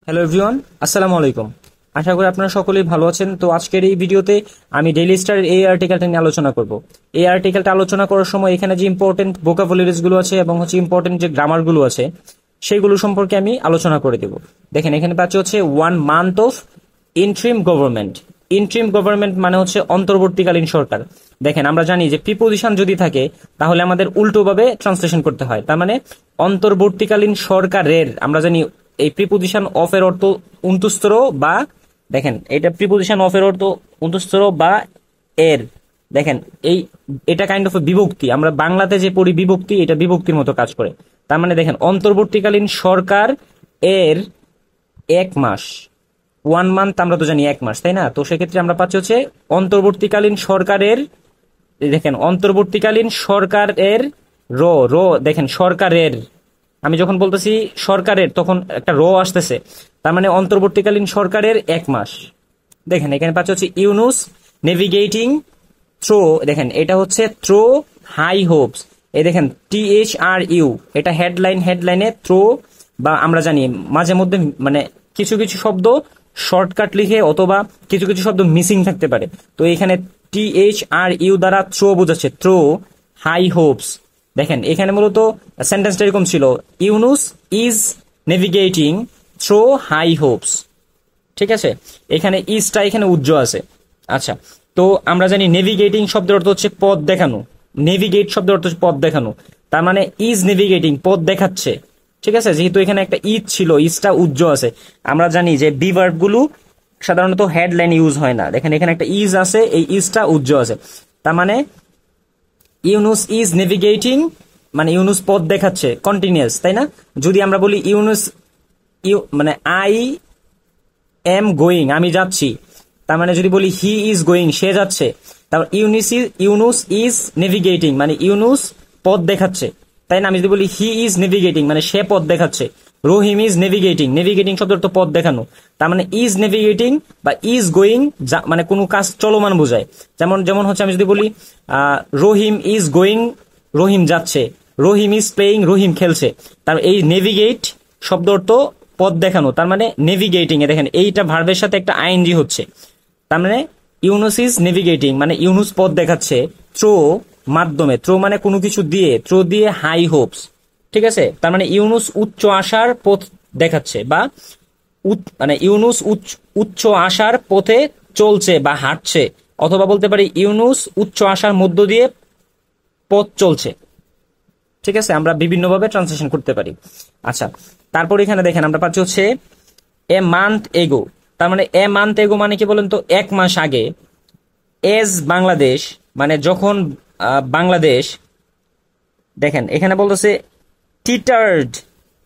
Hello everyone, আসসালামু আলাইকুম। আশা করি আপনারা সকলেই ভালো আছেন। তো আজকের এই ভিডিওতে আমি ডেইলি স্টারের এই আর্টিকেলটা নিয়ে আলোচনা করব। এই আর্টিকেলটা আলোচনা করার সময় এখানে যে ইম্পর্টেন্ট ভোকাবুলারিজ গুলো আছে এবং ইম্পর্টেন্ট যে গ্রামার গুলো আছে সেইগুলো সম্পর্কে আমি আলোচনা করে দেব। দেখেন এখানে পাচ্ছি হচ্ছে 1 month of interim government. Interim government মানে হচ্ছে অন্তর্বর্তীকালীন সরকার। দেখেন আমরা জানি যে প্রিপোজিশন যদি থাকে তাহলে আমাদের উল্টোভাবে ট্রান্সলেশন করতে হয়। তার মানে অন্তর্বর্তীকালীন সরকারের, আমরা জানি এই প্রিপোজিশন অফ এর অর্থ উন্তুস্তর বা, দেখেন এটা প্রিপোজিশন অফ এর অর্থ উন্তুস্তর বা এর। দেখেন এটা কাইন্ড অফ বিভক্তি, আমরা বাংলাতে যে পড়ি বিভক্তি, এটা বিভক্তির মতো কাজ করে। তার মানে দেখেন অন্তর্বর্তীকালীন সরকার এর 1 মাস, 1 মান্থ আমরা তো জানি 1 মাস, তাই না? তো সেক্ষেত্রে আমরা পাচ্ছি হচ্ছে অন্তর্বর্তীকালীন সরকারের, দেখেন অন্তর্বর্তীকালীন সরকারের র র দেখেন সরকারের, আমি যখন বলতেছি সরকারের তখন একটা র আসতেছে, তার মানে অন্তর্বর্তীকালীন সরকারের 1 মাস। দেখেন এখানে পাচ্ছি হচ্ছে ইউনুস নেভিগেটিং থ্রো, দেখেন এটা হচ্ছে থ্রো হাই হোপস। এই দেখেন THRU, এটা হেডলাইনে থ্রো, বা আমরা জানি মাঝে মধ্যে মানে কিছু কিছু শব্দ শর্টকাট লিখে অথবা কিছু কিছু শব্দ মিসিং থাকতে পারে। তো এখানে THRU দ্বারা থ্রো বোঝাচ্ছে, থ্রো হাই হোপস। দেখেন এখানে মূলত সেন্টেন্সটা এরকম ছিল, Yunus is navigating through high hopes. ঠিক আছে, এখানে ইজটা এখানে উজ্জ্ব আছে। আচ্ছা, তো আমরা জানি নেভিগেটিং শব্দের অর্থ হচ্ছে পথ দেখানো। নেভিগেট শব্দের অর্থ হচ্ছে পথ দেখানো, তার মানে ইজ নেভিগেটিং পথ দেখাচ্ছে। ঠিক আছে, যেহেতু এখানে একটা ইজ ছিল, ইজটা উজ্জ্ব আছে। আমরা জানি যে বি ভার্ব গুলো সাধারণত হেডলাইন ইউজ হয় না। দেখেন এখানে একটা ইজ আছে, এই ইজটা উজ্জ্ব আছে। তার মানে ইউনুস ইজ নেভিগেটিং মানে ইউনুস পথ দেখাচ্ছে কন্টিনিউয়াস, তাই না? যদি আমরা বলি ইউনুস মানে আই এম গোয়িং, আমি যাচ্ছি, তার মানে যদি বলি হি ইজ গোয়িং, সে যাচ্ছে, তারপর ইউনুস ইজ নেভিগেটিং মানে ইউনুস পথ দেখাচ্ছে, তাই না? আমি যদি বলি হি ইজ নেভিগেটিং মানে সে পথ দেখাচ্ছে। রহিম ইজ নেভিগেটিং, নেভিগেটিং শব্দ তো পথ দেখানো, তার মানে ইজ নেভিগেটিং বা ইজ গোয়িং মানে কোনো কাজ চলমান বোঝায়। যেমন হচ্ছে আমি যদি বলি রহিম ইজ গোয়িং, রহিম যাচ্ছে, রহিম ইজ প্লেয়িং, রহিম খেলছে। তার এই নেভিগেট শব্দ অর্থ পথ দেখানো, তার মানে নেভিগেটিং এ দেখেন এইটা ভার্বের সাথে একটা আইএনজি হচ্ছে। তার মানে ইউনুস ইজ নেভিগেটিং মানে ইউনুস পথ দেখাচ্ছে থ্রো মাধ্যমে, থ্রো মানে কোনো কিছু দিয়ে, থ্রো দিয়ে হাই হোপস। ঠিক আছে, তার মানে ইউনুস উচ্চ আশার পথ দেখাচ্ছে, বা মানে ইউনুস উচ্চ আশার পথে চলছে বা হাঁটছে, অথবা বলতে পারি ইউনুস উচ্চ আশার মধ্য দিয়ে পথ চলছে। ঠিক আছে, আমরা বিভিন্নভাবে ট্রান্সলেশন করতে পারি। আচ্ছা, তারপর এখানে দেখেন আমরা পাচ্ছি হচ্ছে এ মান্থ এগো। তার মানে এ মান্থ এগো মানে কি বলেন তো? 1 মাস আগে। এজ বাংলাদেশ মানে যখন বাংলাদেশ, দেখেন এখানে বলতেছে টিটার্ড,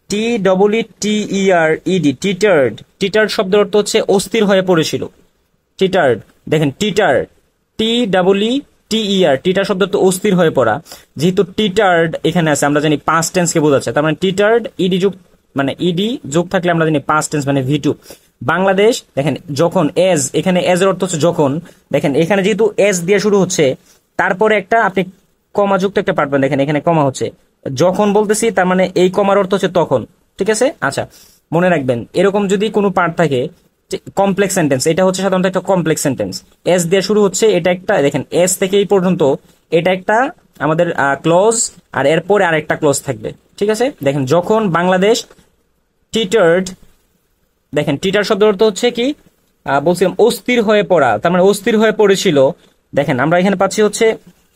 TEETERED, টিটার্ড। টিটার্ড শব্দের অর্থ হচ্ছে অস্থির হয়ে পড়েছিল। টিটার্ড, দেখেন টিটার, TEETER, টিটার শব্দ তো অস্থির হয়ে পড়া। যেহেতু টিটার্ড এখানে আছে, আমরা জানি পাস্ট টেন্স কে বোঝাচ্ছে, তার মানে টিটার্ড ইডি যোগ, মানে ইডি যোগ থাকলে আমরা জানি পাস্ট টেন্স মানে V2। বাংলাদেশ, দেখেন যখন এজ, এখানে এজ এর অর্থ হচ্ছে যখন। দেখেন এখানে যেহেতু এজ দিয়ে শুরু হচ্ছে, তারপরে একটা আপনি কমা যুক্ত একটা পারবেন, দেখেন এখানে কমা হচ্ছে, যখন বলতেছি তার মানে এই কমার অর্থ হচ্ছে তখন। ঠিক আছে, আচ্ছা মনে রাখবেন এরকম যদি কোনো পার্ট থাকে কমপ্লেক্স সেন্টেন্স, এটা হচ্ছে সাধারণত একটা কমপ্লেক্স সেন্টেন্স, এস দিয়ে শুরু হচ্ছে, এটা একটা, দেখেন এস থেকে এই পর্যন্ত এটা একটা আমাদের ক্লজ, আর এরপরে আরেকটা ক্লজ থাকবে। ঠিক আছে, দেখেন যখন বাংলাদেশ টিটার্ড, দেখেন টিটার শব্দের অর্থ হচ্ছে কি বলছিলাম অস্থির হয়ে পড়া, তার মানে অস্থির হয়ে পড়েছিল। দেখেন আমরা এখানে পাচ্ছি হচ্ছে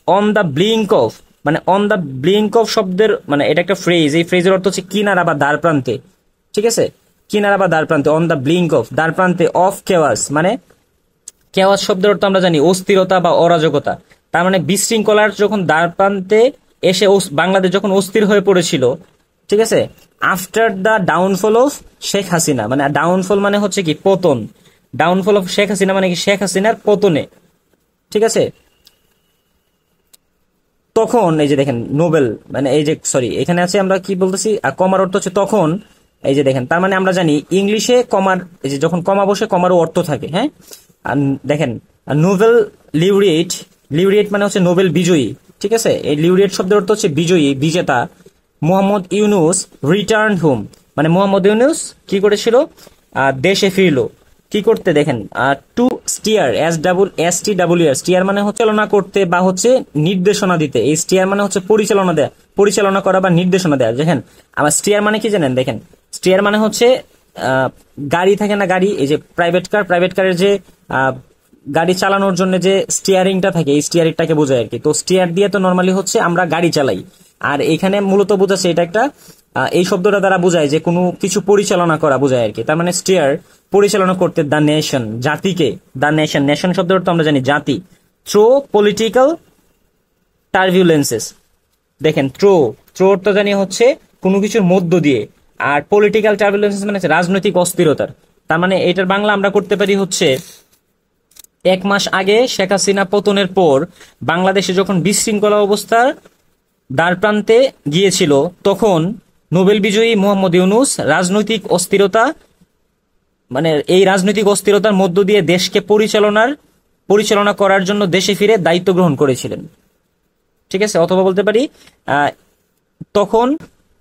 অন দ্য ব্লিঙ্ক অফ, মানে অন দ্য ব্লিঙ্ক অফ শব্দের মানে এটা একটা ফ্রেজ, এই ফ্রেজের অর্থ হচ্ছে কিনারা বা দ্বার প্রান্তে। ঠিক আছে, কিনারা বা দ্বার প্রান্তে, অন দ্য ব্লিঙ্ক অফ, দ্বার প্রান্তে, অফ কেওয়াস মানে কেওয়াস শব্দের অর্থ আমরা জানি অস্থিরতা বা অরাজকতা। তার মানে বিশৃঙ্খলার যখন দ্বার প্রান্তে এসে বাংলাদেশ যখন অস্থির হয়ে পড়েছিল। ঠিক আছে, after the downfall of Sheikh Hasina, মানে ডাউনফল মানে হচ্ছে কি পতন, ডাউনফল অফ শেখ হাসিনা মানে কি শেখ হাসিনার পতনে। ঠিক আছে, তখন এই যে দেখেন নোবেল মানে এই যে সরি এখানে আছে আমরা কি বলতেছি কমার অর্থ হচ্ছে তখন। এই যে দেখেন, তার মানে আমরা জানি ইংলিশে কমার, এই যে যখন কমা বসে কমারও অর্থ থাকে। হ্যাঁ, আর দেখেন নোবেল লিউরিয়েট, লিউরিয়েট মানে হচ্ছে নোবেল বিজয়ী। ঠিক আছে, এই লিউরিয়েট শব্দের অর্থ হচ্ছে বিজয়ী, বিজেতা। মোহাম্মদ ইউনুস রিটার্ন হোম, মানে মোহাম্মদ ইউনুস কি করেছিল? দেশে ফিরলো কি করতে, দেখেন টু স্টিয়ার, STWR, স্টিয়ার মানে হচ্ছে চালনা করতে বা হচ্ছে নির্দেশনা দিতে। এই স্টিয়ার মানে হচ্ছে পরিচালনা দেয়া, পরিচালনা করা বা নির্দেশনা দেয়া। দেখেন আমার স্টিয়ার মানে কি জানেন, দেখেন স্টিয়ার মানে হচ্ছে গাড়ি থাকে না, গাড়ি, এই যে প্রাইভেট কারের যে গাড়ি চালানোর জন্য যে স্টিয়ারিংটা থাকে, এই স্টিয়ারিংটাকে বোঝায় আর কি। তো স্টিয়ার দিয়ে তো নর্মালি হচ্ছে আমরা গাড়ি চালাই, আর এখানে মূলত বোঝাচ্ছে এটা একটা এই শব্দটা দ্বারা বোঝায় যে কোনো কিছু পরিচালনা করা বোঝায় আর কি। তার মানে স্টিয়ার পরিচালনা করতে দ্য নেশন, জাতিকে, দ্য নেশন, নেশন শব্দটা তো আমরা জানি জাতি, থ্রো পলিটিক্যাল টার্বুলেন্সেস। দেখেন থ্রো তো জানি হচ্ছে কোনো কিছুর মধ্য দিয়ে, আর পলিটিক্যাল টার্বুলেন্সেস মানে হচ্ছে রাজনৈতিক অস্থিরতার। তার মানে এটার বাংলা আমরা করতে পারি হচ্ছে 1 মাস আগে শেখ হাসিনা পতনের পর বাংলাদেশে যখন বিশৃঙ্খলা অবস্থার দ্বারপ্রান্তে গিয়েছিল, তখন নোবেল বিজয়ী মোহাম্মদ ইউনূস রাজনৈতিক অস্থিরতা, মানে এই রাজনৈতিক অস্থিরতার মধ্য দিয়ে দেশকে পরিচালনা করার জন্য দেশে ফিরে দায়িত্ব গ্রহণ করেছিলেন। ঠিক আছে, অথবা বলতে পারি তখন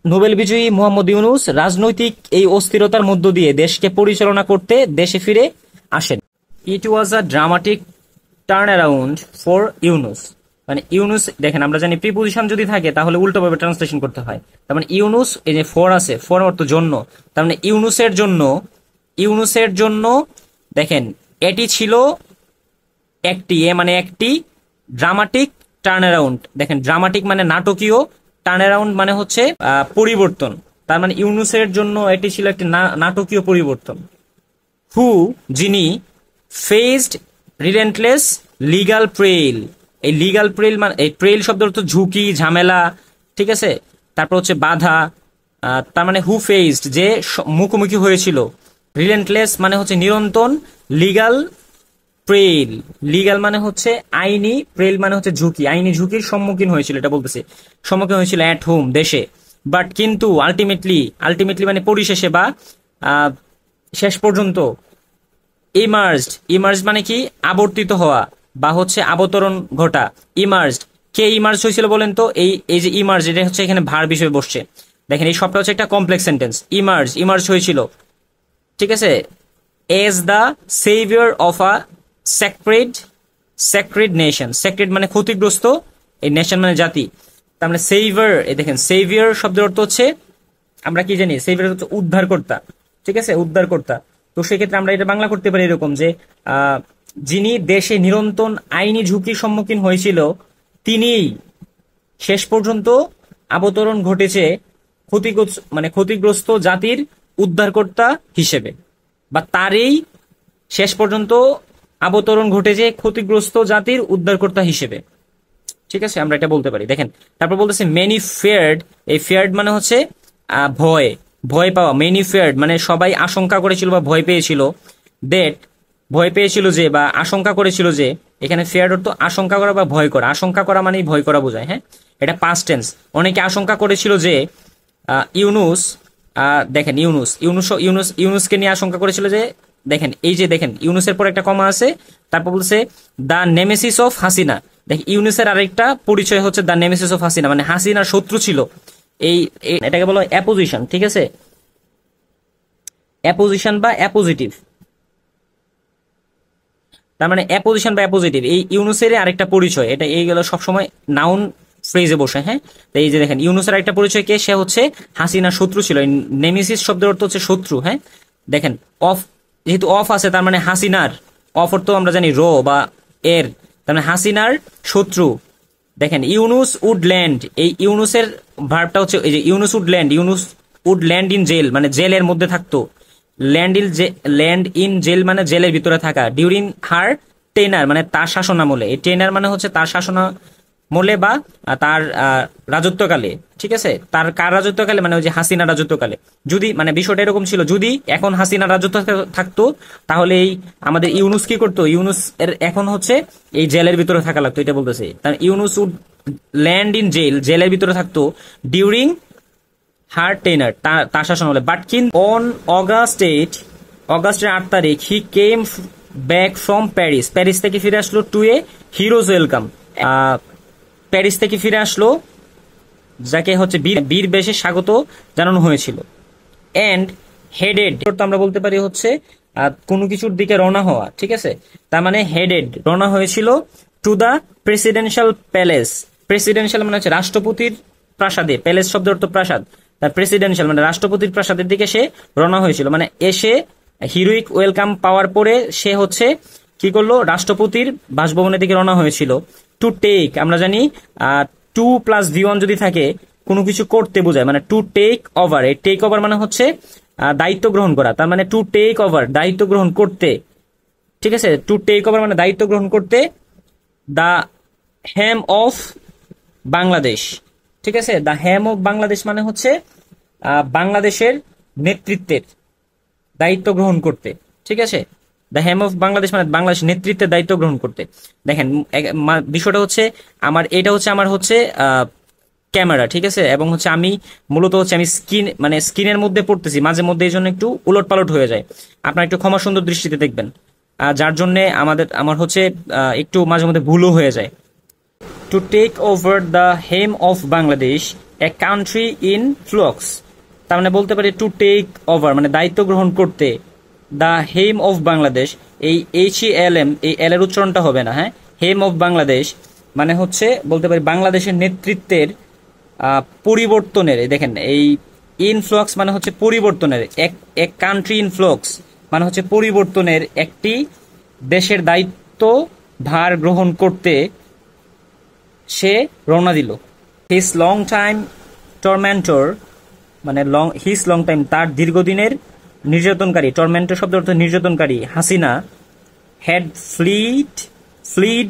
নোবেল বিজয়ী মোহাম্মদ ইউনূস রাজনৈতিক এই অস্থিরতার মধ্য দিয়ে দেশকে পরিচালনা করতে দেশে ফিরে আসেন। It was a dramatic turn around for Yunus. মানে ইউনূস, দেখেন আমরা জানি প্রিপোজিশন যদি থাকে তাহলে উল্টোভাবে ট্রান্সলেশন করতে হয়। তার মানে ইউনূস, এই যে ফর আছে, ফর অর্থ জন্য, তার মানে ইউনূসের জন্য দেখেন এটি ছিল একটি ড্রামাটিক টার্ন অ্যারাউন্ড। দেখেন ড্রামাটিক মানে নাটকীয়, টার্ন অ্যারাউন্ড মানে হচ্ছে পরিবর্তন। তার মানে ইউনূসের জন্য এটি ছিল একটি নাটকীয় পরিবর্তন। হু, যিনি, ফেসড রিলেন্টলেস লিগাল প্রেইল। এই লিগাল প্রেইল মানে, এই প্রেইল শব্দ অর্থ ঝুঁকি, ঝামেলা, ঠিক আছে। তারপর হচ্ছে বাধা, তার মানে হু ফেসড, যে মুখোমুখি হয়েছিল। রিলেন্টলেস মানে হচ্ছে নিরন্তর। লিগাল প্রেইল, লিগাল মানে হচ্ছে আইনি, প্রেইল মানে হচ্ছে ঝুঁকি, আইনি ঝুঁকির সম্মুখীন হয়েছিল, এটা বলতেছে। সম্মুখীন হয়েছিল অ্যাট হোম, দেশে। বাট কিন্তু আলটিমেটলি মানে পরিশেষে বা শেষ পর্যন্ত ইমার্জড মানে কি আবর্তিত হওয়া বা হচ্ছে অবতরণ ঘটা। ইমার্জড, কে ইমার্জ হয়েছিল বলেন তো? এই যে ইমার্জ, এটা হচ্ছে এখানে ভার বিষয় বসছে। দেখেন এই সবটা হচ্ছে একটা কমপ্লেক্স সেন্টেন্স। ইমার্জ হয়েছিল, ঠিক আছে, as the saviour of a sacred nation. Sacred মানে ক্ষতিগ্রস্ত, এই নেশন মানে জাতি। তার মানে সেভিয়র, এই দেখেন সেভিয়র শব্দের অর্থ হচ্ছে, আমরা কি জানি সেভিয়র হচ্ছে উদ্ধারকর্তা, ঠিক আছে, উদ্ধারকর্তা। তো সেক্ষেত্রে আমরা এটা বাংলা করতে পারি এরকম যে যিনি দেশে নিরন্তর আইনি ঝুঁকির সম্মুখীন হয়েছিল, তিনি শেষ পর্যন্ত অবতরণ ঘটেছে ক্ষতিগ্রস্ত জাতির উদ্ধারকর্তা হিসেবে, বা তারই শেষ পর্যন্ত অবতরণ ঘটেছে ক্ষতিগ্রস্ত জাতির উদ্ধারকর্তা হিসেবে। ঠিক আছে, আমরা এটা বলতে পারি। দেখেন তারপর বলতেছে মেনি ফেয়ার্ড। এই ফেয়ার্ড মানে হচ্ছে ভয় পাওয়া। মেনি ফেয়ার্ড মানে সবাই আশঙ্কা করেছিল বা ভয় পেয়েছিল। ভয় পেয়েছিল যে, বা আশঙ্কা করেছিল যে, এখানে ফেয়ার্ড অর্থ আশঙ্কা করা বা ভয় করা। আশঙ্কা করা মানেই ভয় করা বোঝায়। হ্যাঁ, এটা পাস্ট টেন্স। অনেকে আশঙ্কা করেছিল যে ইউনূস, দেখেন ইউনূসকে নিয়ে আশঙ্কা করেছিল যে, দেখেন এই যে দেখেন ইউনূসের পর একটা কমা আছে, তারপর বলছে দ্য নেমেসিস অফ হাসিনা। দেখ ইউনূসের আরেকটা পরিচয় হচ্ছে দ্য নেমেসিস অফ হাসিনা, মানে হাসিনার শত্রু ছিল। এটাকে বলা হয় অ্যাপোজিশন, ঠিক আছে, অ্যাপোজিশন বা অ্যাপোজিটিভ। তার মানে অ্যাপোজিশন বা অ্যাপোজিটিভ এই ইউনূসের আরেকটা পরিচয়। এটা এইগুলো সবসময় নাউন ফ্রেজে বসে। হ্যাঁ, তো এই যে দেখেন ইউনূসের আরেকটা পরিচয় কে, সে হচ্ছে হাসিনার শত্রু ছিল। নেমেসিস শব্দের অর্থ হচ্ছে শত্রু। হ্যাঁ, দেখেন যেহেতু অফ আছে, তার মানে হাসিনার, অফ অর্থ আমরা জানি র বা এর, তার মানে হাসিনার শত্রু। দেখেন ইউনূস উড ল্যান্ড, এই ইউনূসের ভার্বটা হচ্ছে এই যে Yunus would land in jail, মানে জেলের মধ্যে থাকতো। ল্যান্ড ইন জেল মানে জেলের ভিতরে থাকা। ডিউরিং হার টেনার মানে তার শাসনামলে। এই টেনার মানে হচ্ছে তার শাসনামলে বা তার রাজত্বকালে। ঠিক আছে, তার কার রাজত্বকালে, মানে ওই যে হাসিনা রাজত্বকালে। যদি মানে বিষয়টা এরকম ছিল, যদি এখন হাসিনা রাজত্ব থাকতো তাহলে এই আমাদের ইউনূস কি করতো, ইউনূস এর এখন হচ্ছে এই জেলের ভিতরে থাকা লাগতো, এটা বলতেছে। তার Yunus would land in jail, জেলের ভিতরে থাকতো। ডিউরিং হার টেনার, তার শাসন হলে। বাট কিন অন অগাস্টের 8 তারিখ হি কেম ব্যাক ফ্রম প্যারিস থেকে ফিরে আসলো টু এ হিরোজ ওয়েলকাম। প্যারিস থেকে ফিরে আসলো, যাকে হচ্ছে বীর বেশে স্বাগত জানানো হয়েছিল। অ্যান্ড হেডেড তো আমরা বলতে পারি হচ্ছে কোনো কিছুর দিকে রওনা হওয়া, ঠিক আছে। তার মানে হেডেড রওনা হয়েছিল to the presidential palace. Presidential মানে হচ্ছে রাষ্ট্রপতির প্রাসাদে, প্যালেস শব্দের অর্থ প্রাসাদ, তার প্রেসিডেন্সিয়াল মানে রাষ্ট্রপতির প্রাসাদের দিকে সে রওনা হয়েছিল। মানে এসে হিরোইক ওয়েলকাম পাওয়ার পরে সে হচ্ছে কি করলো, রাষ্ট্রপতির বাসভবনের দিকে রওনা হয়েছিল। টু টেক আমরা জানি 2+V1 যদি থাকে কোনো কিছু করতে বোঝায়, মানে টু টেক ওভার। এই টেক ওভার মানে হচ্ছে দায়িত্ব গ্রহণ করা, তার মানে টু টেক ওভার দায়িত্ব গ্রহণ করতে, ঠিক আছে। টু টেক ওভার মানে দায়িত্ব গ্রহণ করতে, দা হেম অফ বাংলাদেশ, ঠিক আছে। দা হেম অফ বাংলাদেশ মানে হচ্ছে বাংলাদেশের নেতৃত্বের দায়িত্ব গ্রহণ করতে, ঠিক আছে। দ্য হেম অফ বাংলাদেশ মানে বাংলাদেশ নেতৃত্বের দায়িত্ব গ্রহণ করতে। দেখেন বিষয়টা হচ্ছে আমার, এটা হচ্ছে আমার হচ্ছে ক্যামেরা, ঠিক আছে, এবং হচ্ছে আমি মূলত হচ্ছে আমি স্ক্রিনের মধ্যে পড়তেছি মাঝে মধ্যে, এই জন্য একটু উলট পালট হয়ে যায়। আপনার একটু ক্ষমা সুন্দর দৃষ্টিতে দেখবেন, যার জন্য আমার হচ্ছে একটু মাঝে মধ্যে ভুলও হয়ে যায়। To take over the helm of Bangladesh, a country in flux. তার মানে বলতে পারি টু টেক ওভার মানে দায়িত্ব গ্রহণ করতে, দ্য হেম অফ বাংলাদেশ, এই HELM, এই এল এর উচ্চারণটা হবে না, হ্যাঁ। হেম অফ বাংলাদেশ মানে হচ্ছে বলতে পারি বাংলাদেশের নেতৃত্বের পরিবর্তনের, দেখেন এই ইনফ্লক্স মানে হচ্ছে পরিবর্তনের, এক কান্ট্রি ইনফ্লক্স মানে হচ্ছে পরিবর্তনের একটি দেশের দায়িত্ব ভার গ্রহণ করতে সে রওনা দিল। হিজ লং টাইম টর্মেন্টর মানে হিজ লং টাইম তার দীর্ঘদিনের নির্যাতনকারী, টর্মেন্টর শব্দ অর্থ নির্যাতনকারী, হাসিনা, হ্যাড ফ্লিড,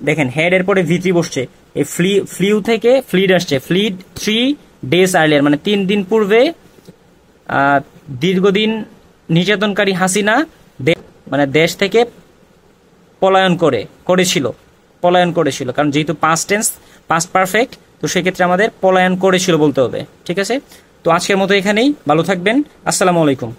দেখেন হেড এর পরে V3 বসছে, এই ফ্লিউ থেকে ফ্লিড আসছে, ফ্লিড 3 days earlier মানে 3 দিন পূর্বে দীর্ঘদিন নির্যাতনকারী হাসিনা মানে দেশ থেকে পলায়ন করেছিল, কারণ যেহেতু পাস্ট টেন্স, পাস্ট পারফেক্ট, তো সেক্ষেত্রে আমাদের পলায়ন করেছিল বলতে হবে, ঠিক আছে। তো আজকের মতো এখানেই, ভালো থাকবেন, আসসালামু আলাইকুম।